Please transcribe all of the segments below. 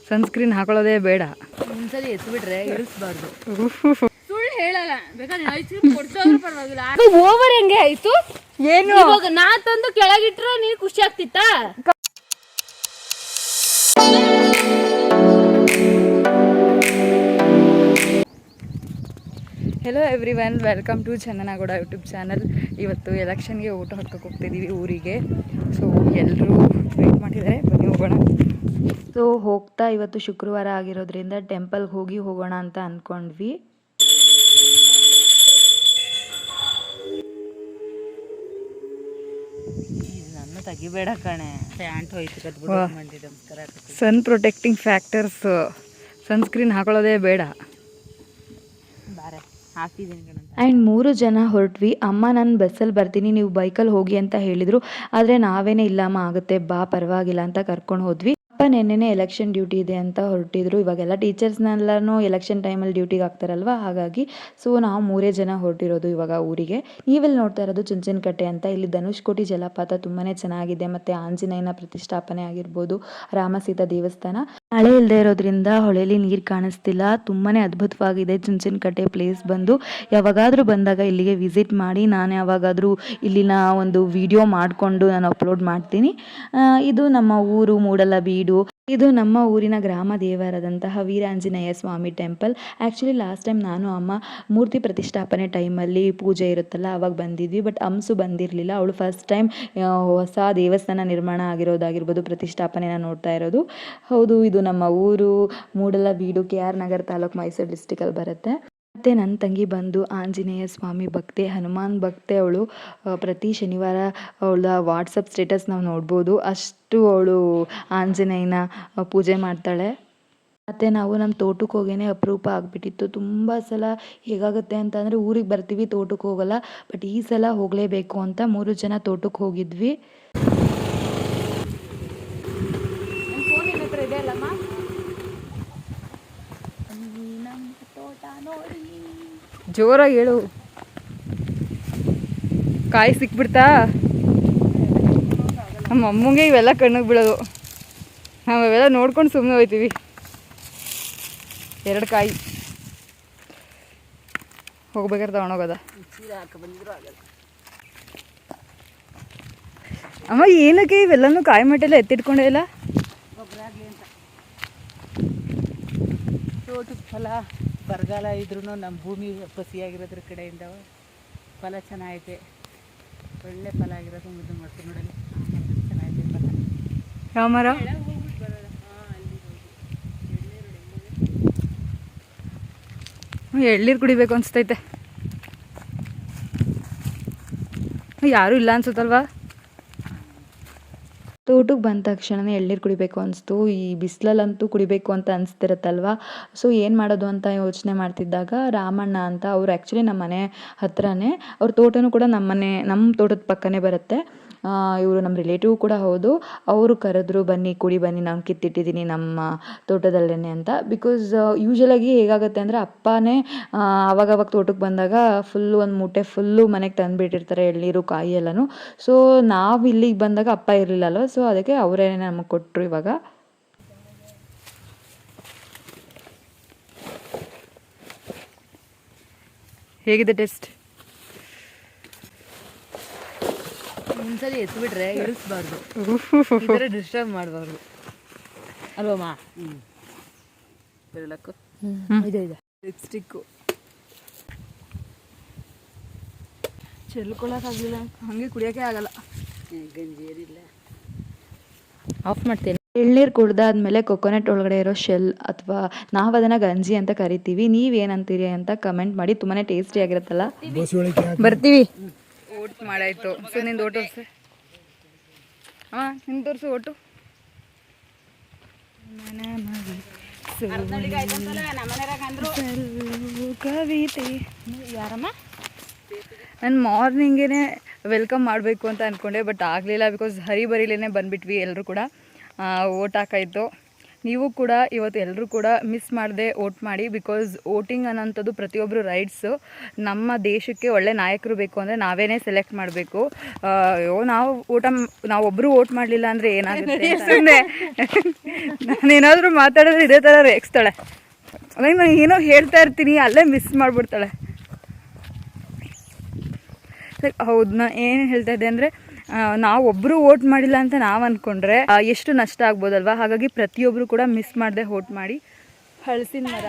Sunscreen ಹಾಕೊಳ್ಳೋದೇ ಬೇಡ. ಒಂದ್ಸಲಿ ಎತ್ಬಿಟ್ರೆ ಇಳಿಸ್ಬಾರ್ದು. ಸುಳ್ಳು ಹೇಳಲ್ಲ, ಬೇಕಾದ್ರೆ ಐಸ್ ಕ್ರೀಮ್ ಕೊಡ್ಸೋದ್ರು ಪರವಾಗಿಲ್ಲ. ಓವರ್ ಹೆಂಗೆ ಆಯ್ತು ಏನು? ಇವಾಗ ನಾ ತಂದು ಕೆಳಗಿಟ್ರೆ ನೀನು ಖುಷಿ ಆಗ್ತಿತ್ತಾ? Hello everyone, welcome to Chandana Gowda YouTube channel. ಇವತ್ತು ಎಲೆಕ್ಷನ್ಗೆ ಊಟ ಹಾಕೋಕೆ ಹೋಗ್ತಿದ್ದೀವಿ ಊರಿಗೆ. ಸೊ ಎಲ್ಲರೂ ವೆಯ್ಟ್ ಮಾಡಿದ್ದಾರೆ, ಬನ್ನಿ ಹೋಗೋಣ. ಸೊ ಹೋಗ್ತಾ ಇವತ್ತು ಶುಕ್ರವಾರ ಆಗಿರೋದ್ರಿಂದ ಟೆಂಪಲ್ಗೆ ಹೋಗೋಣ ಅಂತ ಅಂದ್ಕೊಂಡ್ವಿ. ನನ್ನ ತೆಗಿಬೇಡ ಕಣೆ, ಪ್ಯಾಂಟ್ ಹೋಯ್ತು. ಸನ್ ಪ್ರೊಟೆಕ್ಟಿಂಗ್ ಫ್ಯಾಕ್ಟರ್ಸ್ ಸನ್ಸ್ಕ್ರೀನ್ ಹಾಕೊಳ್ಳೋದೇ ಬೇಡ. ಆ್ಯಂಡ್ 3 ಜನ ಹೊರಟ್ವಿ. ಅಮ್ಮ ನಾನು ಬಸ್ಸಲ್ಲಿ ಬರ್ತೀನಿ, ನೀವು ಬೈಕಲ್ಲಿ ಹೋಗಿ ಅಂತ ಹೇಳಿದರು. ಆದರೆ ನಾವೇನೇ ಇಲ್ಲಮ್ಮ ಆಗುತ್ತೆ ಬಾ ಪರವಾಗಿಲ್ಲ ಅಂತ ಕರ್ಕೊಂಡು ಹೋದ್ವಿ. ಅಪ್ಪ ನೆನ್ನೆನೇ ಎಲೆಕ್ಷನ್ ಡ್ಯೂಟಿ ಇದೆ ಅಂತ ಹೊರಟಿದ್ರು. ಇವಾಗೆಲ್ಲ ಟೀಚರ್ಸ್ನೆಲ್ಲನೂ ಎಲೆಕ್ಷನ್ ಟೈಮಲ್ಲಿ ಡ್ಯೂಟಿಗೆ ಹಾಕ್ತಾರಲ್ವ, ಹಾಗಾಗಿ ಸೊ ನಾವು 3 ಜನ ಹೊರಟಿರೋದು ಇವಾಗ ಊರಿಗೆ. ನೀವೆಲ್ಲಿ ನೋಡ್ತಾ ಇರೋದು ಚುಂಚನಕಟ್ಟೆ ಅಂತ. ಇಲ್ಲಿ ಧನುಷ್ಕೋಟಿ ಜಲಪಾತ ತುಂಬಾ ಚೆನ್ನಾಗಿದೆ, ಮತ್ತು ಆಂಜನೇಯನ ಪ್ರತಿಷ್ಠಾಪನೆ ಆಗಿರ್ಬೋದು, ರಾಮಸೀತಾ ದೇವಸ್ಥಾನ. ಮಳೆ ಇಲ್ಲದೆ ಇರೋದ್ರಿಂದ ಹೊಳೆಯಲ್ಲಿ ನೀರು ಕಾಣಿಸ್ತಿಲ್ಲ. ತುಂಬಾ ಅದ್ಭುತವಾಗಿದೆ ಚುಂಚನಕಟ್ಟೆ ಪ್ಲೇಸ್ ಬಂದು. ಯಾವಾಗಾದರೂ ಬಂದಾಗ ಇಲ್ಲಿಗೆ ವಿಸಿಟ್ ಮಾಡಿ. ನಾನು ಯಾವಾಗಾದರೂ ಇಲ್ಲಿನ ಒಂದು ವಿಡಿಯೋ ಮಾಡಿಕೊಂಡು ನಾನು ಅಪ್ಲೋಡ್ ಮಾಡ್ತೀನಿ. ಇದು ನಮ್ಮ ಊರು ಮೂಡಲಬೀಡು. ಇದು ನಮ್ಮ ಊರಿನ ಗ್ರಾಮ ದೇವರಾದಂತಹ ವೀರಾಂಜನೇಯ ಸ್ವಾಮಿ ಟೆಂಪಲ್. ಆ್ಯಕ್ಚುಲಿ ಲಾಸ್ಟ್ ಟೈಮ್ ನಾನು ಅಮ್ಮ ಮೂರ್ತಿ ಪ್ರತಿಷ್ಠಾಪನೆ ಟೈಮಲ್ಲಿ ಪೂಜೆ ಇರುತ್ತಲ್ಲ ಆವಾಗ ಬಂದಿದ್ವಿ. ಬಟ್ ಅಂಸು ಬಂದಿರಲಿಲ್ಲ. ಅವಳು ಫಸ್ಟ್ ಟೈಮ್ ಹೊಸ ದೇವಸ್ಥಾನ ನಿರ್ಮಾಣ ಆಗಿರೋದಾಗಿರ್ಬೋದು, ಪ್ರತಿಷ್ಠಾಪನೆನ ನೋಡ್ತಾ ಇರೋದು. ಹೌದು, ಇದು ನಮ್ಮ ಊರು ಮೂಡಲಬೀಡು, KR ನಗರ ತಾಲೂಕು, ಮೈಸೂರು ಡಿಸ್ಟಿಕಲ್ಲಿ ಬರುತ್ತೆ. ಮತ್ತು ನನ್ನ ತಂಗಿ ಬಂದು ಆಂಜನೇಯ ಸ್ವಾಮಿ ಭಕ್ತೆ, ಹನುಮಾನ್ ಭಕ್ತೆ ಅವಳು. ಪ್ರತಿ ಶನಿವಾರ ಅವಳ ವಾಟ್ಸಪ್ ಸ್ಟೇಟಸ್ ನಾವು ನೋಡ್ಬೋದು, ಅಷ್ಟು ಅವಳು ಆಂಜನೇಯನ ಪೂಜೆ ಮಾಡ್ತಾಳೆ. ಮತ್ತು ನಾವು ನಮ್ಮ ತೋಟಕ್ಕೆ ಹೋಗೇನೆ ಅಪರೂಪ ಆಗಿಬಿಟ್ಟಿತ್ತು. ತುಂಬ ಸಲ ಹೇಗಾಗುತ್ತೆ ಅಂತಂದರೆ ಊರಿಗೆ ಬರ್ತೀವಿ, ತೋಟಕ್ಕೆ ಹೋಗಲ್ಲ. ಬಟ್ ಈ ಸಲ ಹೋಗಲೇಬೇಕು ಅಂತ 3 ಜನ ತೋಟಕ್ಕೆ ಹೋಗಿದ್ವಿ. ಜೋರಾಗಿ ಹೇಳು, ಕಾಯಿ ಸಿಕ್ಬಿಡ್ತಾ? ನಮ್ಮ ಅಮ್ಮಂಗೆ ಇವೆಲ್ಲ ಕಣ್ಣಿಗೆ ಬೀಳೋದು. ನಾವು ಇವೆಲ್ಲ ನೋಡ್ಕೊಂಡು ಸುಮ್ಮನೆ ಹೋಗ್ತೀವಿ. 2 ಕಾಯಿ ಹೋಗ್ಬೇಕಾದ್ರೆ ತಗೊಂಡೋಗೋದ. ಅಮ್ಮ ಏನಕ್ಕೆ ಇವೆಲ್ಲನೂ ಕಾಯಿ ಮಟ್ಟೆಲ್ಲ ಎತ್ತಿಟ್ಕೊಂಡೇ ಇಲ್ಲ? ತೋಟದ ಫಲ ಬರಗಾಲ ಇದ್ರೂ ನಮ್ಮ ಭೂಮಿ ಪಸಿಯಾಗಿರೋದ್ರ ಕಡೆಯಿಂದ ಫಲ ಚೆನ್ನಾಗೈತೆ. ಒಳ್ಳೆ ಫಲ ಆಗಿರೋದು ಮುದ್ದು ಮಾಡ್ತೀನಿ ನೋಡಲಿ, ಚೆನ್ನಾಗೈತೆ ಫಲ. ಯಾವ ಮರ? ಎಳ್ನೀರು ಕುಡಿಬೇಕು ಅನಿಸ್ತೈತೆ. ಯಾರೂ ಇಲ್ಲ ಅನ್ಸುತ್ತಲ್ವಾ? ತೋಟಕ್ಕೆ ಬಂದ ತಕ್ಷಣವೇ ಎಳ್ನೀರು ಕುಡಿಬೇಕು ಅನಿಸ್ತು. ಈ ಬಿಸಿಲಲ್ಲಂತೂ ಕುಡಿಬೇಕು ಅಂತ ಅನಿಸ್ತಿರುತ್ತಲ್ವ. ಸೊ ಏನು ಮಾಡೋದು ಅಂತ ಯೋಚನೆ ಮಾಡ್ತಿದ್ದಾಗ ರಾಮಣ್ಣ ಅಂತ ಅವ್ರು ಆ್ಯಕ್ಚುಲಿ ನಮ್ಮ ಮನೆ ಹತ್ರನೇ, ಅವ್ರ ತೋಟನೂ ಕೂಡ ನಮ್ಮ ತೋಟದ ಪಕ್ಕನೇ ಬರುತ್ತೆ. ಇವರು ನಮ್ಮ ರಿಲೇಟಿವ್ ಕೂಡ ಹೌದು. ಅವರು ಕರೆದ್ರು, ಬನ್ನಿ ಕುಡಿ ಬನ್ನಿ, ನಾನು ಕಿತ್ತಿಟ್ಟಿದ್ದೀನಿ ನಮ್ಮ ತೋಟದಲ್ಲೇ ಅಂತ. ಬಿಕಾಸ್ ಯೂಶ್ವಲಾಗಿ ಹೇಗಾಗುತ್ತೆ ಅಂದರೆ ಅಪ್ಪನೇ ಅವಾಗವಾಗ ತೋಟಕ್ಕೆ ಬಂದಾಗ ಫುಲ್ಲು ಒಂದು ಮೂಟೆ ಫುಲ್ಲು ಮನೆಗೆ ತಂದುಬಿಟ್ಟಿರ್ತಾರೆ ಎಳ್ನೀರು, ಕಾಯಿ ಎಲ್ಲನೂ. ಸೊ ನಾವು ಇಲ್ಲಿಗೆ ಬಂದಾಗ ಅಪ್ಪ ಇರಲಿಲ್ಲಲ್ವ, ಸೊ ಅದಕ್ಕೆ ಅವರೇ ನಮಗೆ ಕೊಟ್ಟರು. ಇವಾಗ ಹೇಗಿದೆ ಟೇಸ್ಟ್? ಒಂದ್ಸಲಿ ಎತ್ಬಿಟ್ರೆ ಇಳಿಸ್ಬಾರ್ದು, ಡಿಸ್ಟರ್ಬ್ ಮಾಡಬಾರ್ದು ಅಲ್ವಮ್ಮ? ಬೆರಳಕ್ಕು ಇದೆ ಲಿಪ್ಸ್ಟಿಕ್ಕು ಚೆಲ್ಕೊಳಕ್ಕಾಗಲಿಲ್ಲ, ಹಾಗೆ ಕುಡಿಯೋಕ್ಕೆ ಆಗಲ್ಲ. ಗಂಜಿ ಏನಿಲ್ಲ, ಆಫ್ ಮಾಡ್ತೇನೆ. ಎಳ್ನೀರು ಕುಡ್ದಾದ್ಮೇಲೆ ಕೊಕೊನಟ್ ಒಳಗಡೆ ಇರೋ ಶೆಲ್ ಅಥವಾ ನಾವು ಅದನ್ನು ಗಂಜಿ ಅಂತ ಕರಿತೀವಿ. ನೀವೇನಂತೀರಿ ಅಂತ ಕಮೆಂಟ್ ಮಾಡಿ. ತುಂಬಾ ಟೇಸ್ಟಿ ಆಗಿರುತ್ತಲ್ಲ. ಬರ್ತೀವಿ. ಓಟ್ ಮಾಡಾಯ್ತು. ಸೊ ನಿಂದು ಓಟು ನಿಂದು ತೋರಿಸು ಓಟು. ಕವಿತೆ ಯಾರಮ್ಮ? ನಾನು ಮಾರ್ನಿಂಗೇ ವೆಲ್ಕಮ್ ಮಾಡಬೇಕು ಅಂತ ಅಂದ್ಕೊಂಡೆ, ಬಟ್ ಆಗಲಿಲ್ಲ. ಬಿಕಾಸ್ ಹರಿಬರಿಲೇನೆ ಬಂದುಬಿಟ್ವಿ ಎಲ್ಲರೂ ಕೂಡ. ಓಟ್ ಹಾಕಾಯಿತು. ನೀವು ಕೂಡ ಇವತ್ತು ಎಲ್ಲರೂ ಕೂಡ ಮಿಸ್ ಮಾಡದೆ ವೋಟ್ ಮಾಡಿ. ಬಿಕಾಸ್ ವೋಟಿಂಗ್ ಅನ್ನೋಂಥದ್ದು ಪ್ರತಿಯೊಬ್ಬರು ರೈಟ್ಸು. ನಮ್ಮ ದೇಶಕ್ಕೆ ಒಳ್ಳೆ ನಾಯಕರು ಬೇಕು ಅಂದರೆ ನಾವೇನೇ ಸೆಲೆಕ್ಟ್ ಮಾಡಬೇಕು. ನಾವೊಬ್ಬರು ವೋಟ್ ಮಾಡಲಿಲ್ಲ ಅಂದರೆ ಏನಾಗುತ್ತೆ? ಸುಮ್ಮನೆ ನಾನೇನಾದರೂ ಮಾತಾಡಿದ್ರೆ ಇದೇ ಥರ ರೇಗಿಸ್ತಾಳೆ. ಅವಾಗ ನಾನು ಏನೋ ಹೇಳ್ತಾ ಇರ್ತೀನಿ, ಅಲ್ಲೇ ಮಿಸ್ ಮಾಡಿಬಿಡ್ತಾಳೆ. ಹೌದು, ನಾನು ಏನು ಹೇಳ್ತಾ ಇದ್ದೆ ಅಂದರೆ, ನಾವೊಬ್ಬರು ವೋಟ್ ಮಾಡಿಲ್ಲ ಅಂತ ನಾವು ಅಂದ್ಕೊಂಡ್ರೆ ಎಷ್ಟು ನಷ್ಟ ಆಗ್ಬೋದಲ್ವ. ಹಾಗಾಗಿ ಪ್ರತಿಯೊಬ್ಬರು ಕೂಡ ಮಿಸ್ ಮಾಡದೆ ವೋಟ್ ಮಾಡಿ. ಹಲಸಿನ ಮರ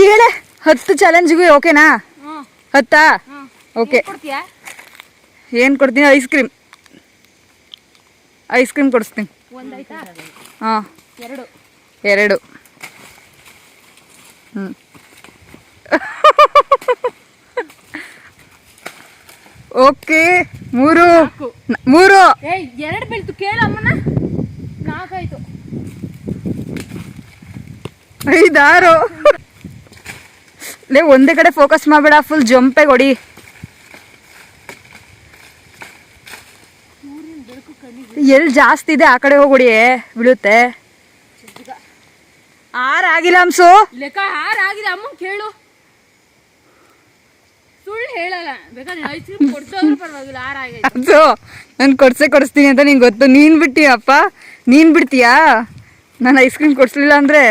ಹೇಳೆ 10 ಚಾಲೆಂಜ್ಗೂ ಓಕೆನಾ? 10 ಓಕೆ. ಏನು ಕೊಡ್ತೀನಿ? ಐಸ್ ಕ್ರೀಮ್ ಕೊಡಿಸ್ತೀನಿ. ಹಾಂ, 2 ಹ್ಞೂ. ಓಕೆ, 3 2 ಬೀಳ್ತು. ಕೇಳಮ್ಮನ 4 ಆಯ್ತು. 5 6 ಲೇ, ಒಂದೇ ಕಡೆ ಫೋಕಸ್ ಮಾಡಬೇಡ, ಫುಲ್ ಜಂಪೆ ಹೊಡಿ. ಎಲ್ಲಿ ಜಾಸ್ತಿ ಇದೆ ಆ ಕಡೆ ಹೋಗಿ ಬೀಳುತ್ತೆ. 6 ಆಗಿಲ್ಲ ಹಂಸು. ಲೆಕ್ಕ 6 ಆಗಿದೆ. ಅಮ್ಮನ್ ಕೇಳು, ಸುಳ್ಳು ಹೇಳಲ್ಲ. ಬೇಕಾದ್ರೆ ಐಸ್ ಕ್ರೀಮ್ ಕೊಡ್ಸೋದ್ರು ಪರವಾಗಿಲ್ಲ. 6 ಆಗೈತೆ. ಅದು ನಾನು ಕೊಡಿಸ್ತೀನಿ ಅಂತ ನಿಂಗೆ ಗೊತ್ತು. ನೀನು ಬಿಡ್ತೀಯಪ್ಪ, ನೀನು ಬಿಡ್ತೀಯಾ? ನಾನು ಐಸ್ ಕ್ರೀಮ್ ಕೊಡಿಸ್ಲಿಲ್ಲ ಅಂದರೆ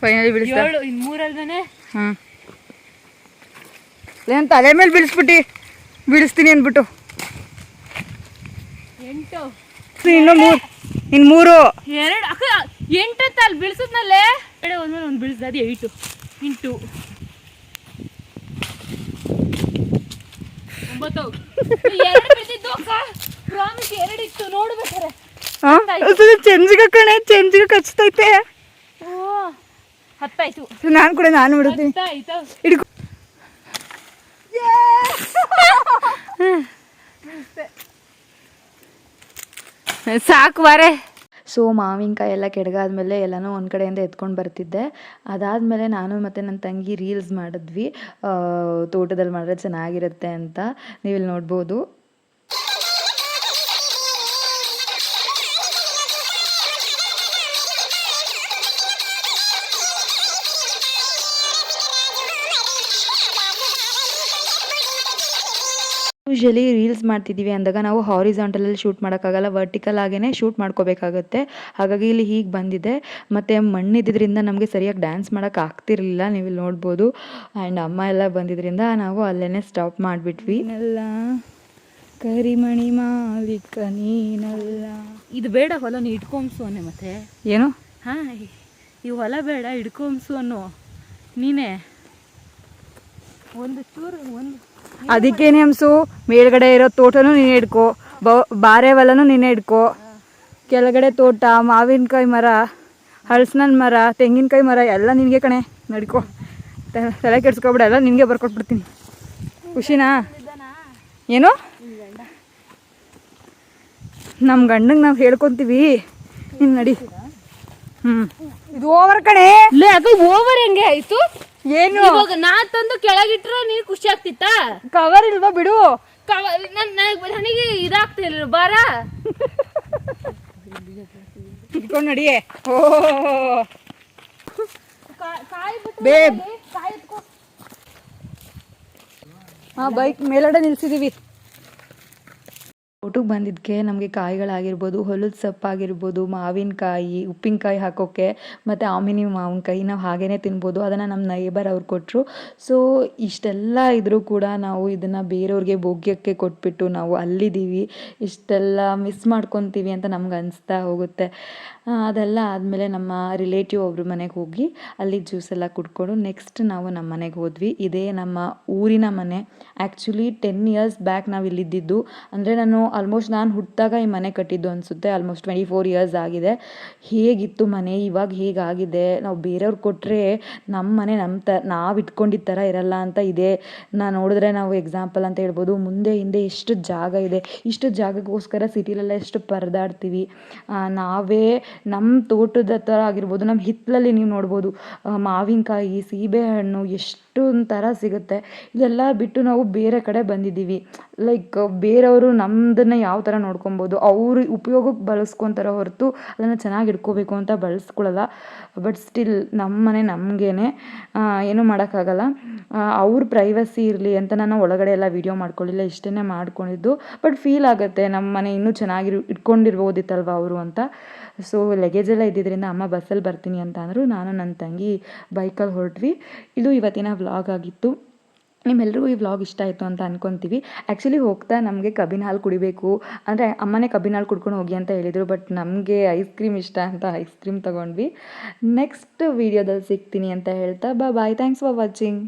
ಫೈನಲಿ ಬಿಡಿಸ್ತಾ. 7 ಇನ್ನು 3 ಅಲ್ವೇನೆ? ಹಾಂ, ಏನು ತಲೆ ಮೇಲೆ ಬಿಡಿಸ್ತೀನಿ ಅಂದ್ಬಿಟ್ಟು. 8 ಇನ್ನು 3 2 ಅಕ್ಕ 8 ಅಂತ ಅಲ್ಲಿ ಬೀಳ್ಸದ್ನಲ್ಲೇ. ಒಂದ್ಮೇಲೆ ಒಂದು ಬೀಳ್ಸ್ದ, ಅದು 8 ಇಂಟು 9. 2 ಬಿದ್ದಿದ್ದು ಅಕ್ಕ. ಪ್ರಾಮಿಸ್ 2 ಇತ್ತು. ನೋಡ್ಬೇಕಾರೆ ಚೆಂಜಿಗೆ ಕಣೆ, ಚೆಂಜಿಗೆ ಕಚ್ತೈತೆ. ಓ 10 ಆಯ್ತು. ನಾನು ಬಿಡ್ತೀನಿ. 10 ಆಯ್ತು. ಹಿಡ್ಕೊ. ಸಾಕು ಬಾರೆ. ಸೊ ಮಾವಿನಕಾಯಿ ಎಲ್ಲ ಕೆಡಗಾದ್ಮೇಲೆ ಎಲ್ಲನೂ ಒಂದು ಕಡೆಯಿಂದ ಎತ್ಕೊಂಡು ಬರ್ತಿದ್ದೆ. ಅದಾದಮೇಲೆ ನಾನು ಮತ್ತು ನನ್ನ ತಂಗಿ ರೀಲ್ಸ್ ಮಾಡಿದ್ವಿ, ತೋಟದಲ್ಲಿ ಮಾಡಿದ್ರೆ ಚೆನ್ನಾಗಿರುತ್ತೆ ಅಂತ. ನೀವಿಲ್ಲಿ ನೋಡ್ಬೋದು. ಯೂಶ್ವಲಿ ರೀಲ್ಸ್ ಮಾಡ್ತಿದ್ದೀವಿ ಅಂದಾಗ ನಾವು ಹಾರಿಜಾಂಟಲಲ್ಲಿ ಶೂಟ್ ಮಾಡೋಕ್ಕಾಗಲ್ಲ, ವರ್ಟಿಕಲ್ ಆಗೇ ಶೂಟ್ ಮಾಡ್ಕೋಬೇಕಾಗತ್ತೆ. ಹಾಗಾಗಿ ಇಲ್ಲಿ ಹೀಗೆ ಬಂದಿದೆ. ಮತ್ತು ಮಣ್ಣಿದ್ದರಿಂದ ನಮಗೆ ಸರಿಯಾಗಿ ಡ್ಯಾನ್ಸ್ ಮಾಡೋಕ್ಕೆ ಆಗ್ತಿರಲಿಲ್ಲ, ನೀವು ಇಲ್ಲಿ ನೋಡ್ಬೋದು. ಆ್ಯಂಡ್ ಅಮ್ಮ ಎಲ್ಲ ಬಂದಿದ್ದರಿಂದ ನಾವು ಅಲ್ಲೇ ಸ್ಟಾಪ್ ಮಾಡಿಬಿಟ್ವಿ. ಕರಿಮಣಿ ಮಾಲಿಕ ನೀನಲ್ಲ. ಇದು ಬೇಡ, ಹೊಲ ನೀ ಇಟ್ಕೊಂಬ್ಸು ಅನ್ನೆ. ಮತ್ತೆ ಏನು? ಹಾಂ, ಈ ಹೊಲ ಬೇಡ, ಇಟ್ಕೊಂಬ್ಸು ಅನ್ನೋ ನೀನೇ. ಒಂದು ಚೂರು ಅದಕ್ಕೇನೆ ಹಂಸು, ಮೇಲ್ಗಡೆ ಇರೋ ತೋಟನೂ ನೀನೇ ಇಡ್ಕೊ, ಬಾರೆ ಹೊಲನೂ ನೀನೇ ಇಡ್ಕೊ. ಕೆಳಗಡೆ ತೋಟ, ಮಾವಿನಕಾಯಿ ಮರ, ಹಲಸಿನ ಮರ, ತೆಂಗಿನಕಾಯಿ ಮರ ಎಲ್ಲ ನಿನಗೆ ಕಣೆ, ನಡ್ಕೊ. ತಲೆ ಕೆಡ್ಸ್ಕೊಬಿಡ, ಎಲ್ಲ ನಿನಗೆ ಬರ್ಕೊಟ್ಬಿಡ್ತೀನಿ. ಖುಷಿನಾ? ಏನು? ನಮ್ಮ ಗಂಡಂಗೆ ನಾವು ಹೇಳ್ಕೊತೀವಿ, ನೀನು ನಡಿ. ಇದು ಓವರ್ ಕಣೆ. ಅದು ಓವರ್ ಹೆಂಗೆ ಆಯ್ತು? ಏನು ಇವಾಗ ನಾ ತಂದು ಕೆಳಗಿಟ್ರೆ ನೀನು ಖುಷಿ ಆಗ್ತಿತ್ತ? ಕವರ್ ಇಲ್ವಾ? ಬಿಡು. ನನಗೆ ಇದಾಗ್ತಿಲ್ಲ. ಬಾರ ಇಟ್ಕೊಂಡು ನಡಿಯೇ. ಓ ಬೇಬ್, ಹಾಂ, ಬೈಕ್ ಮೇಲ್ಗಡೆ ನಿಲ್ಸಿದೀವಿ. ತೋಟಕ್ಕೆ ಬಂದಿದ್ದಕ್ಕೆ ನಮಗೆ ಕಾಯಿಗಳಾಗಿರ್ಬೋದು, ಹೊಲದ ಸೊಪ್ಪಾಗಿರ್ಬೋದು, ಮಾವಿನಕಾಯಿ, ಉಪ್ಪಿನಕಾಯಿ ಹಾಕೋಕ್ಕೆ, ಮತ್ತು ಆಮಿನಿ ಮಾವಿನಕಾಯಿ ನಾವು ಹಾಗೇ ತಿನ್ಬೋದು. ಅದನ್ನು ನಮ್ಮ ನೈಬರ್ ಅವ್ರು ಕೊಟ್ಟರು. ಸೊ ಇಷ್ಟೆಲ್ಲ ಇದ್ದರೂ ಕೂಡ ನಾವು ಇದನ್ನು ಬೇರೆಯವ್ರಿಗೆ ಭೋಗ್ಯಕ್ಕೆ ಕೊಟ್ಬಿಟ್ಟು ನಾವು ಅಲ್ಲಿದ್ದೀವಿ. ಇಷ್ಟೆಲ್ಲ ಮಿಸ್ ಮಾಡ್ಕೊತೀವಿ ಅಂತ ನಮ್ಗೆ ಅನಿಸ್ತಾ ಹೋಗುತ್ತೆ. ಅದೆಲ್ಲ ಆದಮೇಲೆ ನಮ್ಮ ರಿಲೇಟಿವ್ ಒಬ್ರ ಮನೆಗೆ ಹೋಗಿ ಅಲ್ಲಿ ಜ್ಯೂಸೆಲ್ಲ ಕುಡ್ಕೊಂಡು ನೆಕ್ಸ್ಟ್ ನಾವು ನಮ್ಮ ಮನೆಗೆ ಹೋದ್ವಿ. ಇದೇ ನಮ್ಮ ಊರಿನ ಮನೆ. ಆ್ಯಕ್ಚುಲಿ 10 ಇಯರ್ಸ್ ಬ್ಯಾಕ್ ನಾವು ಇಲ್ಲಿದ್ದಿದ್ದು. ಅಂದರೆ ಆಲ್ಮೋಸ್ಟ್ ನಾನು ಹುಟ್ಟಿದಾಗ ಈ ಮನೆ ಕಟ್ಟಿದ್ದು ಅನಿಸುತ್ತೆ. ಆಲ್ಮೋಸ್ಟ್ 24 ಇಯರ್ಸ್ ಆಗಿದೆ. ಹೇಗಿತ್ತು ಮನೆ, ಇವಾಗ ಹೇಗಾಗಿದೆ. ನಾವು ಬೇರೆಯವ್ರಿಗೆ ಕೊಟ್ಟರೆ ನಮ್ಮ ಮನೆ ನಾವು ಇಟ್ಕೊಂಡಿದ್ದ ಥರ ಇರಲ್ಲ ಅಂತ ಇದೆ. ನೋಡಿದ್ರೆ ನಾವು ಎಕ್ಸಾಂಪಲ್ ಅಂತ ಹೇಳ್ಬೋದು. ಮುಂದೆ ಹಿಂದೆ ಎಷ್ಟು ಜಾಗ ಇದೆ, ಇಷ್ಟು ಜಾಗಕ್ಕೋಸ್ಕರ ಸಿಟಿಲೆಲ್ಲ ಎಷ್ಟು ಪರದಾಡ್ತೀವಿ. ನಾವೇ ನಮ್ಮ ತೋಟದ ಥರ ಆಗಿರ್ಬೋದು, ನಮ್ಮ ಹಿತ್ತಲಲ್ಲಿ ನೀವು ನೋಡ್ಬೋದು ಮಾವಿನಕಾಯಿ, ಸೀಬೆಹಣ್ಣು ಎಷ್ಟು ಒಂಥರ ಸಿಗುತ್ತೆ. ಇದೆಲ್ಲ ಬಿಟ್ಟು ನಾವು ಬೇರೆ ಕಡೆ ಬಂದಿದ್ದೀವಿ. ಲೈಕ್ ಬೇರೆಯವರು ನಮ್ಮದನ್ನು ಯಾವ ಥರ ನೋಡ್ಕೊಬೋದು, ಅವ್ರ ಉಪಯೋಗಕ್ಕೆ ಬಳಸ್ಕೊತಾರೆ ಹೊರತು ಅದನ್ನು ಚೆನ್ನಾಗಿ ಇಟ್ಕೋಬೇಕು ಅಂತ ಬಳಸ್ಕೊಳ್ಳಲ್ಲ. ಬಟ್ ಸ್ಟಿಲ್ ನಮ್ಮ ಮನೆ ನಮಗೇನೆ, ಏನೂ ಮಾಡೋಕ್ಕಾಗಲ್ಲ. ಅವ್ರ ಪ್ರೈವಸಿ ಇರಲಿ ಅಂತ ನಾನು ಒಳಗಡೆ ಎಲ್ಲ ವೀಡಿಯೋ ಮಾಡ್ಕೊಳ್ಳಿಲ್ಲ, ಇಷ್ಟೇ ಮಾಡ್ಕೊಂಡಿದ್ದು. ಬಟ್ ಫೀಲ್ ಆಗುತ್ತೆ ನಮ್ಮ ಮನೆ ಇನ್ನೂ ಚೆನ್ನಾಗಿ ಇಟ್ಕೊಂಡಿರ್ಬೋದಿತ್ತಲ್ವ ಅವರು ಅಂತ. ಸೊ ಲಗೇಜೆಲ್ಲ ಇದ್ದಿದ್ದರಿಂದ ಅಮ್ಮ ಬಸ್ಸಲ್ಲಿ ಬರ್ತೀನಿ ಅಂತ ಅಂದರು. ನಾನು ನನ್ನ ತಂಗಿ ಬೈಕಲ್ಲಿ ಹೊರಟ್ವಿ. ಇದು ಇವತ್ತಿನ ವ್ಲಾಗ್ ಆಗಿತ್ತು. ನಿಮ್ಮೆಲ್ಲರಿಗೂ ಈ ವ್ಲಾಗ್ ಇಷ್ಟ ಆಯಿತು ಅಂತ ಅಂದ್ಕೊತೀವಿ. ಆ್ಯಕ್ಚುಲಿ ಹೋಗ್ತಾ ನಮಗೆ ಕಬ್ಬಿನ ಹಾಲು ಕುಡಿಬೇಕು ಅಂದರೆ ಅಮ್ಮನೇ ಕಬ್ಬಿನ ಹಾಲು ಕುಡ್ಕೊಂಡು ಹೋಗಿ ಅಂತ ಹೇಳಿದರು. ಬಟ್ ನಮಗೆ ಐಸ್ ಕ್ರೀಮ್ ಇಷ್ಟ ಅಂತ ಐಸ್ ಕ್ರೀಮ್ ತೊಗೊಂಡ್ವಿ. ನೆಕ್ಸ್ಟ್ ವೀಡಿಯೋದಲ್ಲಿ ಸಿಗ್ತೀನಿ ಅಂತ ಹೇಳ್ತಾ ಬಾಯ್. Thanks for watching.